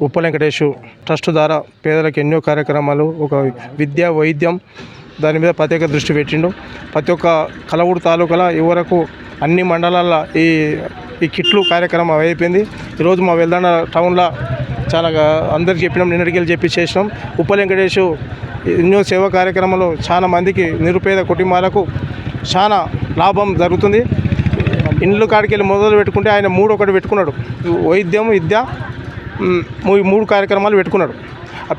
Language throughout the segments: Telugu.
ఉప్పల్ వెంకటేష్ ట్రస్ట్ ద్వారా పేదలకు ఎన్నో కార్యక్రమాలు, ఒక విద్య వైద్యం దాని మీద ప్రత్యేక దృష్టి పెట్టిండు. ప్రతి ఒక్క కలవూరు తాలూకాలో ఇవరకు అన్ని మండలాల్లో ఈ కిట్లు కార్యక్రమం అయిపోయింది. ఈరోజు మా వెల్దాన టౌన్లో చాలా అందరికీ చెప్పినాం, నిన్నటికి వెళ్ళి చెప్పి చేసినాం. ఉప్పల్ వెంకటేష్ ఎన్నో సేవా కార్యక్రమాలు చాలా మందికి నిరుపేద కుటుంబాలకు చాలా లాభం జరుగుతుంది. ఇండ్లు కాడికి వెళ్ళి మొదలు పెట్టుకుంటే ఆయన ఒకటి పెట్టుకున్నాడు, వైద్యం విద్య 3 కార్యక్రమాలు పెట్టుకున్నాడు.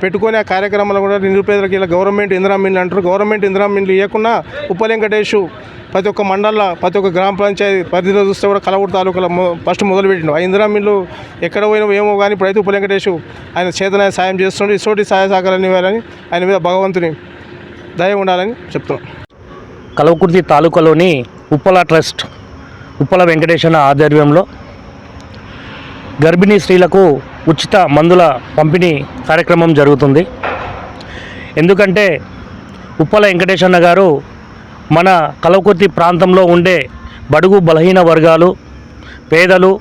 పెట్టుకొని ఆ కార్యక్రమాలు కూడా నిరుపేదలకు ఇలా గవర్నమెంట్ ఇందిరా మిల్లు అంటారు. గవర్నమెంట్ ఇందిరా మిల్లు ఇవ్వకుండా ఉప్పల్ వెంకటేష్ ప్రతి ఒక్క మండలంలో ప్రతి ఒక్క గ్రామ పంచాయతీ పరిధిలో చూస్తే కూడా కలవూరు తాలూకాలో ఫస్ట్ మొదలుపెట్టిండు. ఆ ఇందిరా మిల్లు ఎక్కడ పోయినా ఏమో కానీ ఇప్పుడైతే ఉప్పల్ వెంకటేష్ ఆయన చేతనాయ సాయం చేస్తుండే. ఇటువంటి సహాయ సహకారాలు ఇవ్వాలని, ఆయన మీద భగవంతుని దయ ఉండాలని చెప్తున్నాం. కల్వకుర్తి తాలూకాలోని ఉప్పల ట్రస్ట్ ఉప్పల వెంకటేశ్వర ఆధ్వర్యంలో గర్భిణీ స్త్రీలకు ఉచిత మందుల పంపిణీ కార్యక్రమం జరుగుతుంది. ఎందుకంటే ఉప్పల వెంకటేశ్వర గారు మన కల్వకుర్తి ప్రాంతంలో ఉండే బడుగు బలహీన వర్గాలు, పేదలు,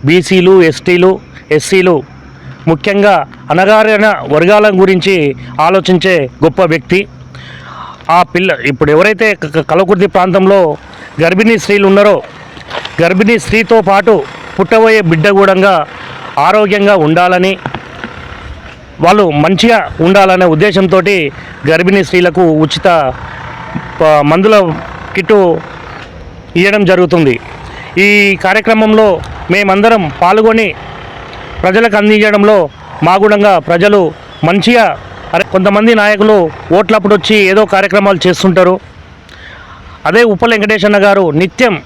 బీసీలు, ఎస్టీలు, ఎస్సీలు, ముఖ్యంగా అణగారిన వర్గాల గురించి ఆలోచించే గొప్ప వ్యక్తి. ఇప్పుడు ఎవరైతే కల్వకుర్తి ప్రాంతంలో గర్భిణీ స్త్రీలు ఉన్నారో, గర్భిణీ స్త్రీతో పాటు పుట్టబోయే బిడ్డ కూడా ఆరోగ్యంగా ఉండాలని, వాళ్ళు మంచిగా ఉండాలనే ఉద్దేశంతో గర్భిణీ స్త్రీలకు ఉచిత మందుల కిట్టు ఇవ్వడం జరుగుతుంది. ఈ కార్యక్రమంలో మేమందరం పాల్గొని ప్రజలకు అందించడంలో మాగుణంగా ప్రజలు మంచిగా, కొంతమంది నాయకులు ఓట్లప్పుడు వచ్చి ఏదో కార్యక్రమాలు చేస్తుంటారు. అదే ఉప్పల్ వెంకటేశ్వర గారు నిత్యం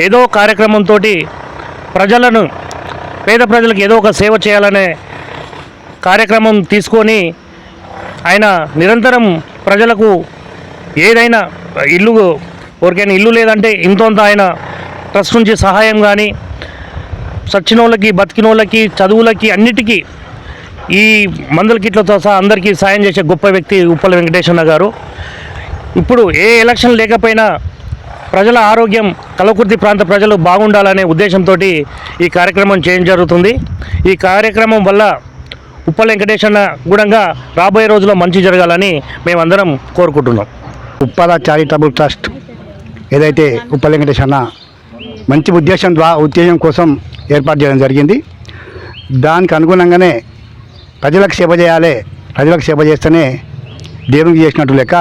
ఏదో కార్యక్రమంతో ప్రజలను, పేద ప్రజలకు ఏదో ఒక సేవ చేయాలనే కార్యక్రమం తీసుకొని ఆయన నిరంతరం ప్రజలకు ఏదైనా ఎవరికైనా ఇల్లు లేదంటే ఇంతొంత ఆయన ట్రస్ట్ నుంచి సహాయం కానీ, సచ్చినోళ్ళకి, బతికినోళ్ళకి, చదువులకి, అన్నిటికీ ఈ మందుల కిట్లతో సహా అందరికీ సాయం చేసే గొప్ప వ్యక్తి ఉప్పల్ వెంకటేశ్వర గారు. ఇప్పుడు ఏ ఎలక్షన్ లేకపోయినా ప్రజల ఆరోగ్యం, కల్వకుర్తి ప్రాంత ప్రజలు బాగుండాలనే ఉద్దేశంతో ఈ కార్యక్రమం చేయడం జరుగుతుంది. ఈ కార్యక్రమం వల్ల ఉప్పల్ వెంకటేశ్వర గుణంగా రాబోయే రోజుల్లో మంచి జరగాలని మేమందరం కోరుకుంటున్నాం. ఉప్పల చారిటబుల్ ట్రస్ట్ ఏదైతే ఉప్పల్ వెంకటేశ్వర మంచి ఉద్దేశం కోసం ఏర్పాటు చేయడం జరిగింది. దానికి అనుగుణంగానే ప్రజలకు సేవ చేయాలి, ప్రజలకు సేవ చేస్తేనే దేవునికి చేసినట్టు లెక్క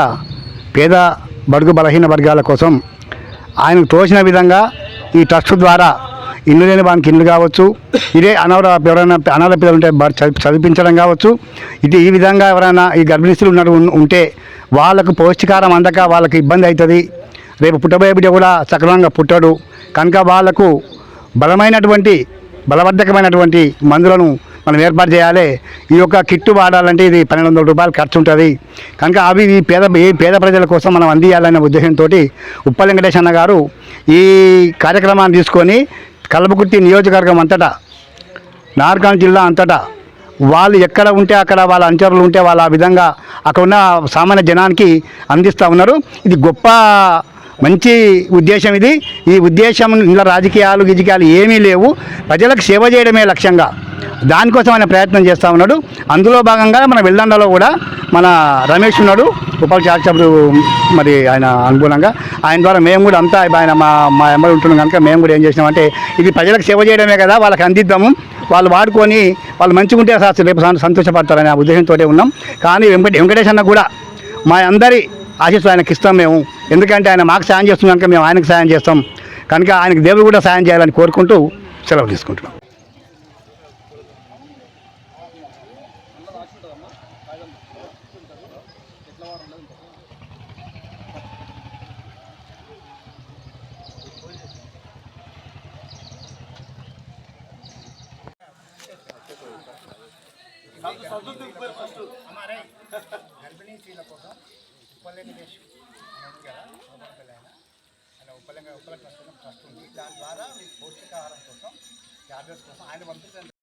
పేద బడుగు బలహీన వర్గాల కోసం ఆయనకు తోచిన విధంగా ఈ ట్రస్ట్ ద్వారా ఇల్లు లేని వానికి ఇల్లు కావచ్చు, ఇదే ఎవరైనా అనాథ పిల్లలు ఉంటే చదివించడం కావచ్చు, ఈ విధంగా ఎవరైనా ఈ గర్భిణీస్తులు ఉంటే వాళ్ళకు పౌష్టికారం అందక వాళ్ళకి ఇబ్బంది అవుతుంది. రేపు పుట్టబోయే బిడ్డ కూడా సక్రమంగా పుట్టడు కనుక వాళ్ళకు బలవర్ధకమైనటువంటి మందులను మనం ఏర్పాటు చేయాలి. ఈ యొక్క కిట్టు వాడాలంటే ఇది 1200 రూపాయలు ఖర్చు ఉంటుంది కనుక అవి పేద ప్రజల కోసం మనం అందియాలనే ఉద్దేశంతో ఉప్పల్ వెంకటేశ్వర గారు ఈ కార్యక్రమాన్ని తీసుకొని కల్వకుర్తి నియోజకవర్గం అంతటా, నార్కాన్ జిల్లా అంతటా వాళ్ళు ఎక్కడ ఉంటే అక్కడ వాళ్ళ అంచరులు ఉంటే వాళ్ళు ఆ విధంగా అక్కడ ఉన్న సామాన్య జనానికి అందిస్తూ ఉన్నారు. ఇది గొప్ప మంచి ఉద్దేశం. ఈ ఉద్దేశం ఇలా రాజకీయాలు ఏమీ లేవు, ప్రజలకు సేవ చేయడమే లక్ష్యంగా దానికోసం ఆయన ప్రయత్నం చేస్తూ ఉన్నాడు. అందులో భాగంగా మన వెల్దండలో కూడా మన రమేష్ ఉన్నాడు, ఉప్పల్ చారిటబుల్ మరి ఆయన అనుగుణంగా ఆయన ద్వారా మేము కూడా అంతా ఆయన మా ఎమ్మెల్యే ఉంటున్నాం కనుక మేము కూడా ఏం చేసినామంటే ఇది ప్రజలకు సేవ చేయడమే కదా, వాళ్ళకి అందిద్దాము, వాళ్ళు వాడుకొని వాళ్ళు మంచిగా ఉంటే రేపు సంతోషపడతారనే ఉద్దేశంతో ఉన్నాం. కానీ వెంకటేశ్వర కూడా మా అందరి ఆశీస్సులు ఆయనకి ఇస్తాం మేము, ఎందుకంటే ఆయన మాకు సాయం చేస్తున్నాం కనుక మేము ఆయనకు సాయం చేస్తాం కనుక ఆయనకు దేవుడు కూడా సాయం చేయాలని కోరుకుంటూ సెలవు తీసుకుంటున్నాం. గర్భిణీ స్త్రీల కోసం ఉప్పల్ వెంకటేష్ ఉప్పల ట్రస్ట్ ఉంది. దాని ద్వారా మీకు పౌష్టికాహారం కోసం, ట్యాబ్లెట్స్ కోసం ఆయన పంపించండి.